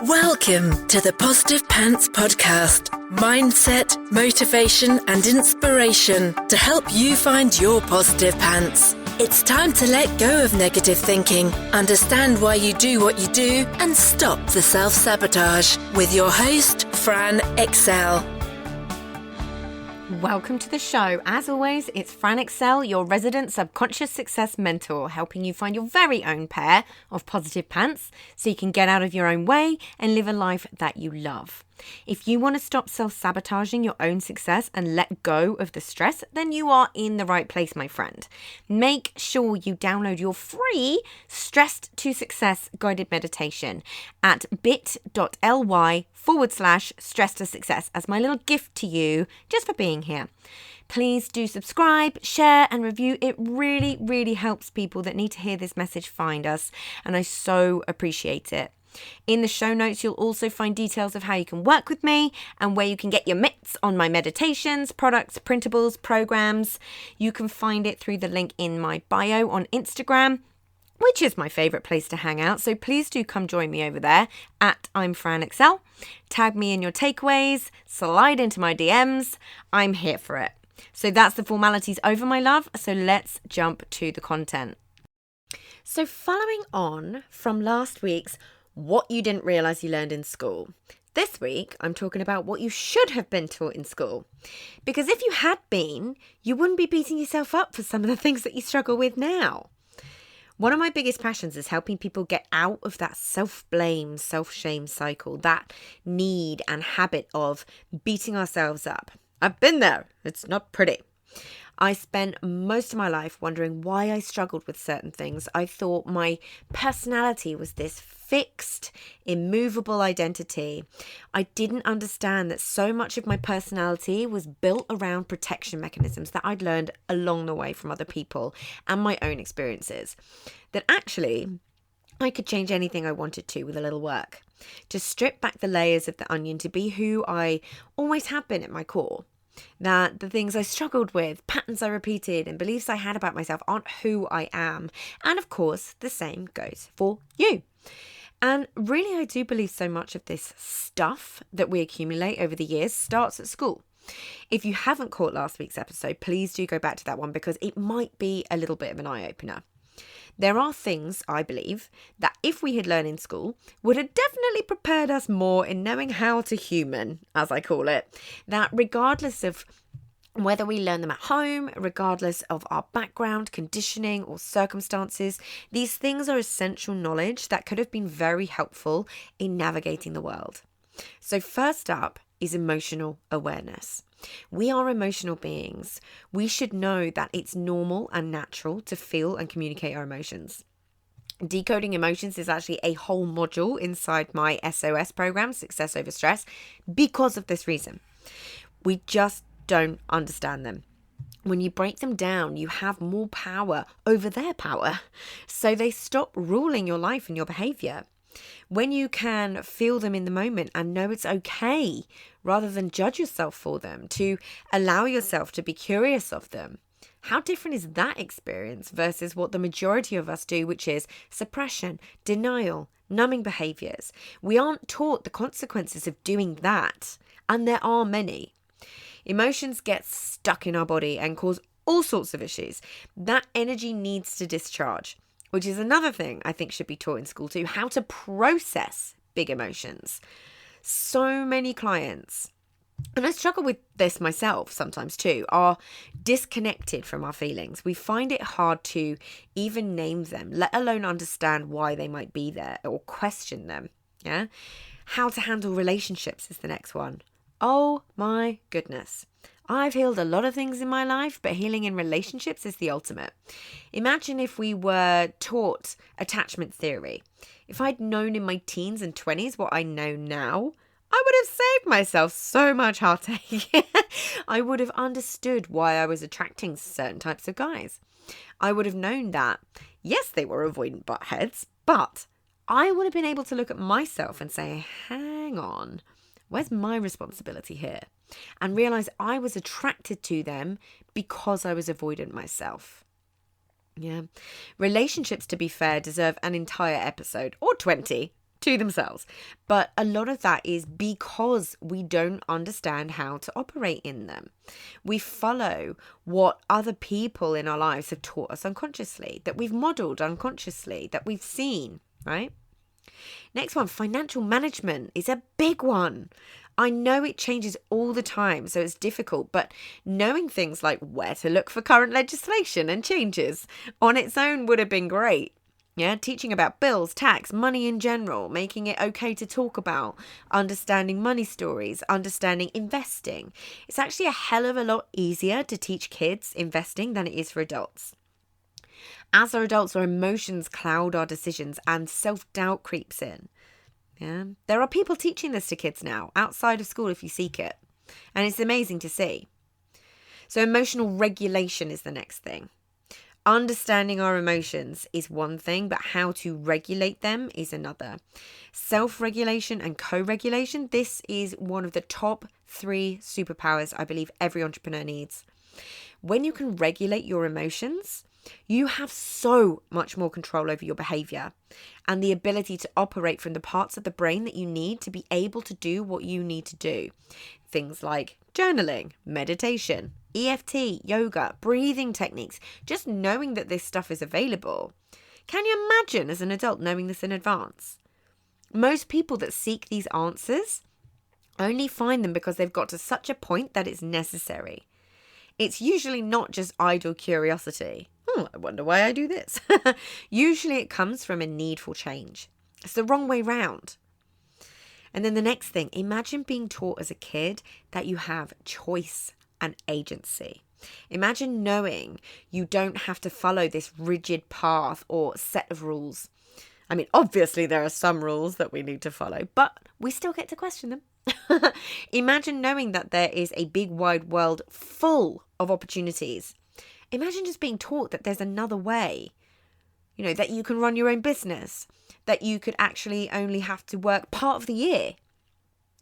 Welcome to the Positive Pants Podcast. Mindset, motivation and inspiration to help you find your positive pants. It's time to let go of negative thinking, understand why you do what you do and stop the self-sabotage with your host, Fran Excel. Welcome to the show. As always, it's Fran Excel, your resident subconscious success mentor, helping you find your very own pair of positive pants so you can get out of your own way and live a life that you love. If you want to stop self-sabotaging your own success and let go of the stress, then you are in the right place, my friend. Make sure you download your free Stressed to Success guided meditation at bit.ly/stress to success as my little gift to you just for being here. Please do subscribe, share and review. It really, really helps people that need to hear this message find us, and I so appreciate it. In the show notes, you'll also find details of how you can work with me and where you can get your mitts on my meditations, products, printables, programs. You can find it through the link in my bio on Instagram, which is my favorite place to hang out. So please do come join me over there at I'm Fran Excel. Tag me in your takeaways, slide into my DMs. I'm here for it. So that's the formalities over, my love. So let's jump to the content. So following on from last week's what you didn't realise you learned in school. This week, I'm talking about what you should have been taught in school. Because if you had been, you wouldn't be beating yourself up for some of the things that you struggle with now. One of my biggest passions is helping people get out of that self-blame, self-shame cycle, that need and habit of beating ourselves up. I've been there. It's not pretty. I spent most of my life wondering why I struggled with certain things. I thought my personality was this fixed, immovable identity. I didn't understand that so much of my personality was built around protection mechanisms that I'd learned along the way from other people and my own experiences. That actually, I could change anything I wanted to with a little work. To strip back the layers of the onion to be who I always have been at my core. That the things I struggled with, patterns I repeated, and beliefs I had about myself aren't who I am. And of course, the same goes for you. And really, I do believe so much of this stuff that we accumulate over the years starts at school. If you haven't caught last week's episode, please do go back to that one because it might be a little bit of an eye-opener. There are things, I believe, that if we had learned in school, would have definitely prepared us more in knowing how to human, as I call it. That regardless of whether we learn them at home, regardless of our background, conditioning or circumstances, these things are essential knowledge that could have been very helpful in navigating the world. So first up is emotional awareness. We are emotional beings. We should know that it's normal and natural to feel and communicate our emotions. Decoding emotions is actually a whole module inside my SOS program, Success Over Stress, because of this reason. We just don't understand them. When you break them down, you have more power over their power. So they stop ruling your life and your behavior. When you can feel them in the moment and know it's okay, rather than judge yourself for them, to allow yourself to be curious of them. How different is that experience versus what the majority of us do, which is suppression, denial, numbing behaviors? We aren't taught the consequences of doing that, and there are many. Emotions get stuck in our body and cause all sorts of issues. That energy needs to discharge, which is another thing I think should be taught in school too, how to process big emotions. So many clients, and I struggle with this myself sometimes too, are disconnected from our feelings. We find it hard to even name them, let alone understand why they might be there or question them. Yeah. How to handle relationships is the next one. Oh my goodness. I've healed a lot of things in my life, but healing in relationships is the ultimate. Imagine if we were taught attachment theory. If I'd known in my teens and 20s what I know now, I would have saved myself so much heartache. I would have understood why I was attracting certain types of guys. I would have known that, yes, they were avoidant buttheads, but I would have been able to look at myself and say, hang on, where's my responsibility here? And realize I was attracted to them because I was avoidant myself. Yeah. Relationships, to be fair, deserve an entire episode or 20 to themselves. But a lot of that is because we don't understand how to operate in them. We follow what other people in our lives have taught us unconsciously, that we've modeled unconsciously, that we've seen, right? Next one, financial management is a big one. I know it changes all the time, so it's difficult, but knowing things like where to look for current legislation and changes on its own would have been great. Yeah, teaching about bills, tax, money in general, making it okay to talk about, understanding money stories, understanding investing. It's actually a hell of a lot easier to teach kids investing than it is for adults. As our adults, our emotions cloud our decisions and self-doubt creeps in. Yeah, there are people teaching this to kids now, outside of school if you seek it. And it's amazing to see. So emotional regulation is the next thing. Understanding our emotions is one thing, but how to regulate them is another. Self-regulation and co-regulation, this is one of the top 3 superpowers I believe every entrepreneur needs. When you can regulate your emotions, you have so much more control over your behavior and the ability to operate from the parts of the brain that you need to be able to do what you need to do. Things like journaling, meditation, EFT, yoga, breathing techniques, just knowing that this stuff is available. Can you imagine as an adult knowing this in advance? Most people that seek these answers only find them because they've got to such a point that it's necessary. It's usually not just idle curiosity. I wonder why I do this. Usually it comes from a need for change. It's the wrong way round. And then the next thing, imagine being taught as a kid that you have choice and agency. Imagine knowing you don't have to follow this rigid path or set of rules. I mean, obviously there are some rules that we need to follow, but we still get to question them. Imagine knowing that there is a big wide world full of opportunities. Imagine just being taught that there's another way, that you can run your own business, that you could actually only have to work part of the year.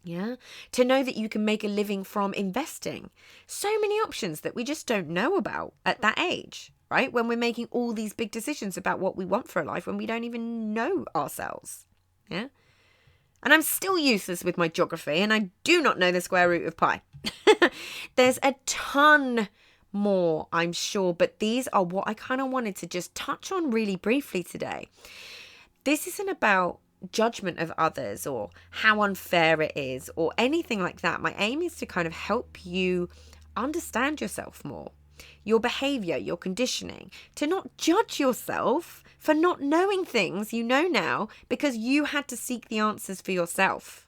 Yeah, to know that you can make a living from investing. So many options that we just don't know about at that age, right? When we're making all these big decisions about what we want for a life when we don't even know ourselves. Yeah. And I'm still useless with my geography and I do not know the square root of pi. There's a ton more, I'm sure, but these are what I kind of wanted to just touch on really briefly today. This isn't about judgment of others or how unfair it is or anything like that. My aim is to kind of help you understand yourself more, your behavior, your conditioning, to not judge yourself for not knowing things you know now because you had to seek the answers for yourself.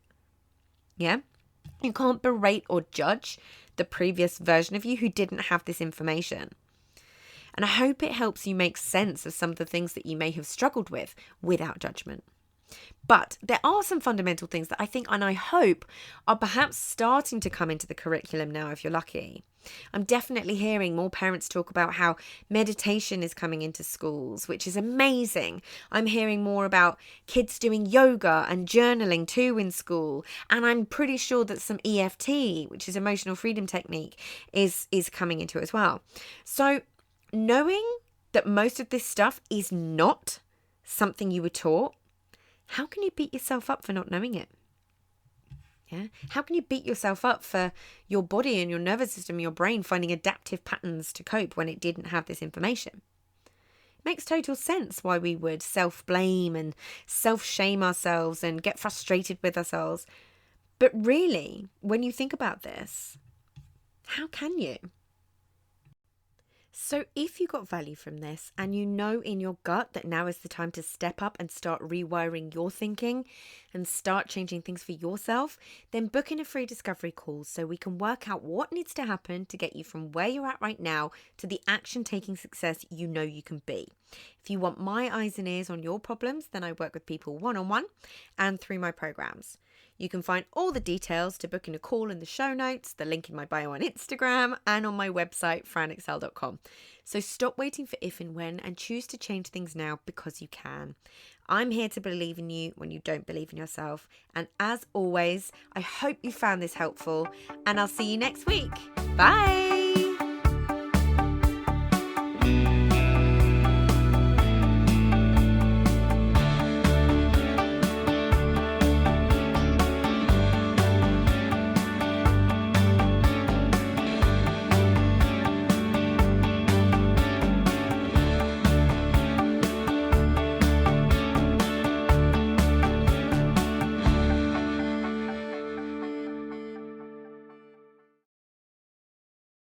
Yeah? You can't berate or judge the previous version of you who didn't have this information. And I hope it helps you make sense of some of the things that you may have struggled with without judgment. But there are some fundamental things that I think and I hope are perhaps starting to come into the curriculum now if you're lucky. I'm definitely hearing more parents talk about how meditation is coming into schools, which is amazing. I'm hearing more about kids doing yoga and journaling too in school. And I'm pretty sure that some EFT, which is emotional freedom technique, is coming into it as well. So knowing that most of this stuff is not something you were taught, how can you beat yourself up for not knowing it? Yeah. How can you beat yourself up for your body and your nervous system, your brain finding adaptive patterns to cope when it didn't have this information? It makes total sense why we would self-blame and self-shame ourselves and get frustrated with ourselves. But really, when you think about this, how can you? So if you got value from this and you know in your gut that now is the time to step up and start rewiring your thinking and start changing things for yourself, then book in a free discovery call so we can work out what needs to happen to get you from where you're at right now to the action-taking success you know you can be. If you want my eyes and ears on your problems, then I work with people one-on-one and through my programs. You can find all the details to book in a call in the show notes, the link in my bio on Instagram, and on my website, franexcel.com. So stop waiting for if and when and choose to change things now because you can. I'm here to believe in you when you don't believe in yourself. And as always, I hope you found this helpful and I'll see you next week. Bye!